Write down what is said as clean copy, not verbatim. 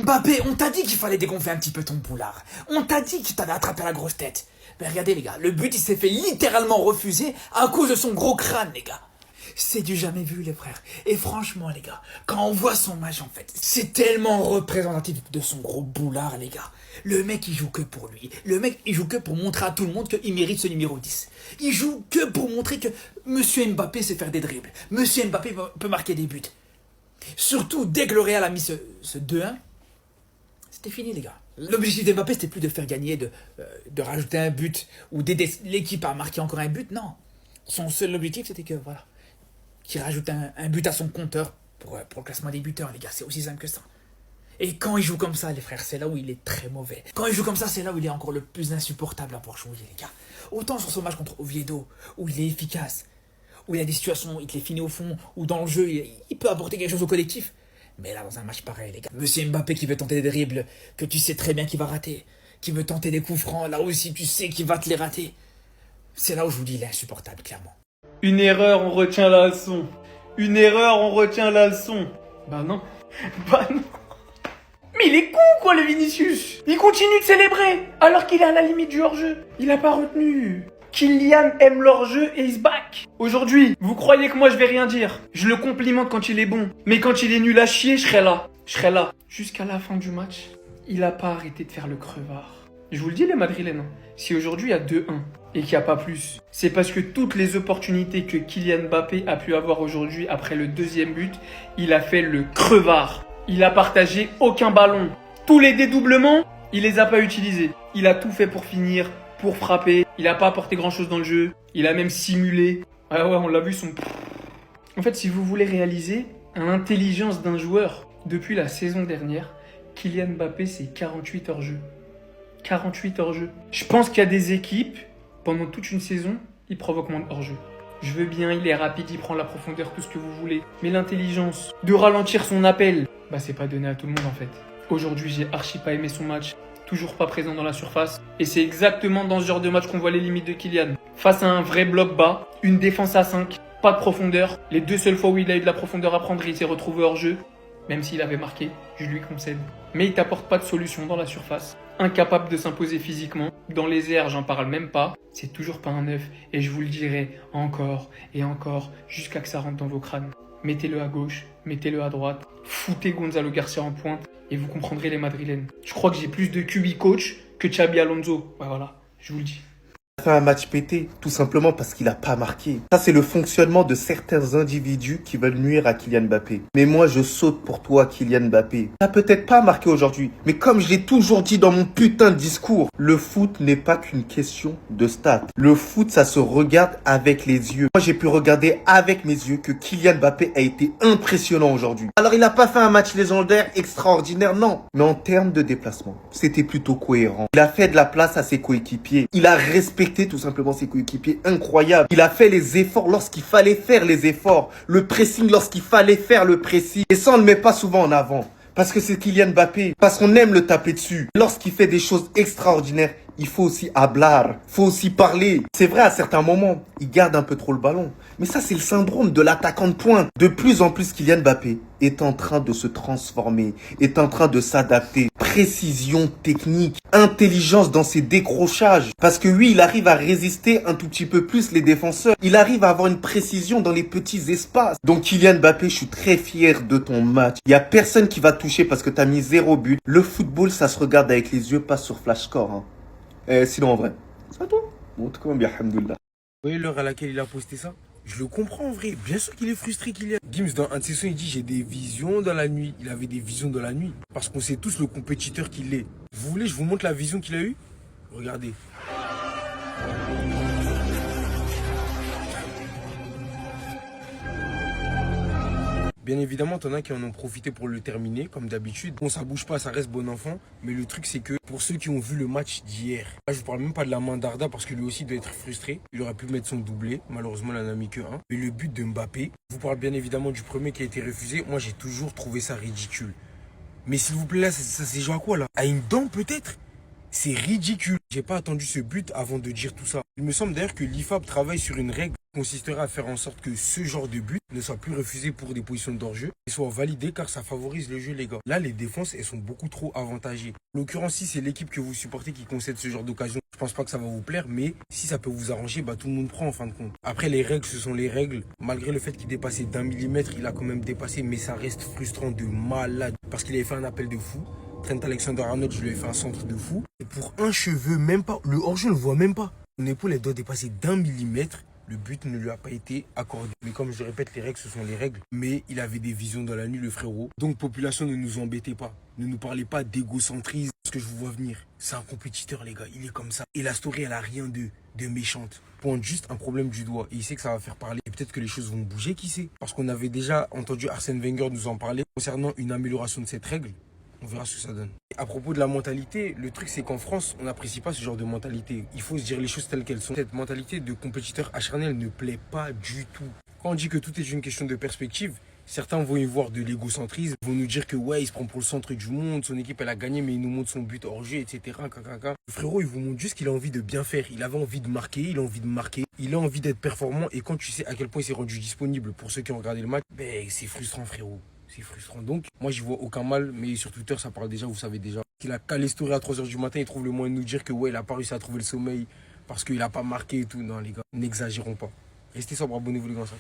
Mbappé, on t'a dit qu'il fallait dégonfler un petit peu ton boulard. On t'a dit que tu t'avais attrapé la grosse tête. Mais regardez les gars, le but il s'est fait littéralement refuser à cause de son gros crâne les gars. C'est du jamais vu les frères. Et franchement les gars, quand on voit son match en fait, c'est tellement représentatif de son gros boulard les gars. Le mec il joue que pour lui. Le mec il joue que pour montrer à tout le monde qu'il mérite ce numéro 10. Il joue que pour montrer que Monsieur Mbappé sait faire des dribbles. Monsieur Mbappé peut marquer des buts. Surtout dès que le Real a mis ce 2-1, c'était fini les gars. L'objectif d'Mbappé c'était plus de faire gagner, de rajouter un but ou d'aider l'équipe à marquer encore un but, non. Son seul objectif c'était que voilà, qu'il rajoute un but à son compteur pour le classement des buteurs les gars, c'est aussi simple que ça. Et quand il joue comme ça les frères, c'est là où il est très mauvais. Quand il joue comme ça, c'est là où il est encore le plus insupportable à pouvoir jouer les gars. Autant sur son match contre Oviedo, où il est efficace, où il y a des situations, il te les finit au fond, où dans le jeu, il peut apporter quelque chose au collectif. Mais là, dans un match pareil, les gars, Monsieur Mbappé qui veut tenter des dribbles, que tu sais très bien qu'il va rater, qui veut tenter des coups francs, là aussi tu sais qu'il va te les rater. C'est là où je vous dis, il est insupportable, clairement. Une erreur, on retient la leçon. Une erreur, on retient la leçon. Bah non. Bah non. Mais il est con quoi le Vinicius. Il continue de célébrer alors qu'il est à la limite du hors-jeu. Il a pas retenu. Kylian aime l'hors-jeu et il se back. Aujourd'hui, vous croyez que moi je vais rien dire? Je le complimente quand il est bon. Mais quand il est nul à chier, je serai là. Je serai là. Jusqu'à la fin du match, il a pas arrêté de faire le crevard. Je vous le dis les Madrilènes, si aujourd'hui il y a 2-1 et qu'il n'y a pas plus, c'est parce que toutes les opportunités que Kylian Mbappé a pu avoir aujourd'hui après le deuxième but, il a fait le crevard. Il a partagé aucun ballon. Tous les dédoublements, il les a pas utilisés. Il a tout fait pour finir, pour frapper. Il a pas apporté grand chose dans le jeu. Il a même simulé. Ah ouais, on l'a vu son... En fait, si vous voulez réaliser l'intelligence d'un joueur, depuis la saison dernière, Kylian Mbappé c'est 48 hors-jeu. 48 hors-jeu. Je pense qu'il y a des équipes, pendant toute une saison, ils provoquent moins de hors-jeu. Je veux bien, il est rapide, il prend la profondeur, tout ce que vous voulez. Mais l'intelligence de ralentir son appel, bah c'est pas donné à tout le monde en fait. Aujourd'hui, j'ai archi pas aimé son match. Toujours pas présent dans la surface. Et c'est exactement dans ce genre de match qu'on voit les limites de Kylian. Face à un vrai bloc bas, une défense à 5, pas de profondeur. Les deux seules fois où il a eu de la profondeur à prendre, il s'est retrouvé hors jeu. Même s'il avait marqué, je lui concède. Mais il t'apporte pas de solution dans la surface. Incapable de s'imposer physiquement. Dans les airs, j'en parle même pas. C'est toujours pas un neuf. Et je vous le dirai encore et encore jusqu'à que ça rentre dans vos crânes. Mettez-le à gauche, mettez-le à droite. Foutez Gonzalo Garcia en pointe et vous comprendrez les Madrilènes. Je crois que j'ai plus de QB coach que Xabi Alonso. Ouais, voilà, je vous le dis. Fait un match pété, tout simplement parce qu'il a pas marqué. Ça, c'est le fonctionnement de certains individus qui veulent nuire à Kylian Mbappé. Mais moi, je saute pour toi, Kylian Mbappé. T'as peut-être pas marqué aujourd'hui, mais comme je l'ai toujours dit dans mon putain de discours, le foot n'est pas qu'une question de stats. Le foot, ça se regarde avec les yeux. Moi, j'ai pu regarder avec mes yeux que Kylian Mbappé a été impressionnant aujourd'hui. Alors, il n'a pas fait un match légendaire, extraordinaire, non. Mais en termes de déplacement, c'était plutôt cohérent. Il a fait de la place à ses coéquipiers. Il a respecté tout simplement ses coéquipiers, incroyable. Il a fait les efforts lorsqu'il fallait faire les efforts, le pressing lorsqu'il fallait faire le pressing. Et ça, on ne le met pas souvent en avant. Parce que c'est Kylian Mbappé, parce qu'on aime le taper dessus. Lorsqu'il fait des choses extraordinaires, il faut aussi hablar, faut aussi parler. C'est vrai, à certains moments, il garde un peu trop le ballon. Mais ça, c'est le syndrome de l'attaquant de pointe. De plus en plus, Kylian Mbappé est en train de se transformer, est en train de s'adapter. Précision technique, intelligence dans ses décrochages. Parce que oui, il arrive à résister un tout petit peu plus les défenseurs. Il arrive à avoir une précision dans les petits espaces. Donc Kylian Mbappé, je suis très fier de ton match. Il y a personne qui va toucher parce que tu as mis 0 but. Le football, ça se regarde avec les yeux, pas sur flash score. Sinon, en vrai, c'est pas toi. Bon, en tout cas, bien, alhamdoulilah. Vous voyez l'heure à laquelle il a posté ça? Je le comprends en vrai. Bien sûr qu'il est frustré qu'il y a. Gims, dans un de ses sons, il dit j'ai des visions dans la nuit. Il avait des visions dans la nuit. Parce qu'on sait tous le compétiteur qu'il est. Vous voulez, je vous montre la vision qu'il a eue? Regardez. Bien évidemment, t'en as qui en ont profité pour le terminer, comme d'habitude. Bon, ça bouge pas, ça reste bon enfant. Mais le truc, c'est que pour ceux qui ont vu le match d'hier, là, je vous parle même pas de la main d'Arda parce que lui aussi doit être frustré. Il aurait pu mettre son doublé. Malheureusement, il n'en a mis que un. Mais le but de Mbappé, je vous parle bien évidemment du premier qui a été refusé. Moi, j'ai toujours trouvé ça ridicule. Mais s'il vous plaît, là, ça s'est joué à quoi, là? À une dent, peut-être? C'est ridicule. J'ai pas attendu ce but avant de dire tout ça. Il me semble d'ailleurs que l'IFAB travaille sur une règle qui consisterait à faire en sorte que ce genre de but ne soit plus refusé pour des positions d'hors-jeu et soit validé car ça favorise le jeu, les gars. Là, les défenses, elles sont beaucoup trop avantagées. En l'occurrence, si c'est l'équipe que vous supportez qui concède ce genre d'occasion, je pense pas que ça va vous plaire, mais si ça peut vous arranger, bah tout le monde prend en fin de compte. Après, les règles, ce sont les règles. Malgré le fait qu'il dépassait d'1 millimètre, il a quand même dépassé, mais ça reste frustrant de malade parce qu'il avait fait un appel de fou. Trent Alexander-Arnold, je lui ai fait un centre de fou. Et pour un cheveu, même pas, le hors-jeu, ne le voit même pas. Son épaule, elle doit dépasser d'1 millimètre. Le but ne lui a pas été accordé. Mais comme je le répète, les règles, ce sont les règles. Mais il avait des visions dans la nuit, le frérot. Donc, population, ne nous embêtez pas. Ne nous parlez pas d'égocentrisme. Parce que je vous vois venir. C'est un compétiteur, les gars. Il est comme ça. Et la story, elle a rien de méchante. Pointe juste un problème du doigt. Et il sait que ça va faire parler. Et peut-être que les choses vont bouger, qui sait. Parce qu'on avait déjà entendu Arsène Wenger nous en parler concernant une amélioration de cette règle. On verra ce que ça donne. À propos de la mentalité, le truc c'est qu'en France, on n'apprécie pas ce genre de mentalité. Il faut se dire les choses telles qu'elles sont. Cette mentalité de compétiteur acharné ne plaît pas du tout. Quand on dit que tout est une question de perspective, certains vont y voir de l'égocentrisme, vont nous dire que ouais, il se prend pour le centre du monde, son équipe elle a gagné mais il nous montre son but hors jeu, etc. Le frérot, il vous montre juste qu'il a envie de bien faire. Il avait envie de marquer, il a envie de marquer, il a envie d'être performant et quand tu sais à quel point il s'est rendu disponible pour ceux qui ont regardé le match, ben c'est frustrant, frérot. C'est frustrant. Donc, moi, j'y vois aucun mal, mais sur Twitter, ça parle déjà, vous savez déjà. Qu'il a calé story à 3h du matin, il trouve le moyen de nous dire que ouais, il a pas réussi à trouver le sommeil parce qu'il a pas marqué et tout. Non, les gars, n'exagérons pas. Restez sobre, abonnez-vous, les gars, ça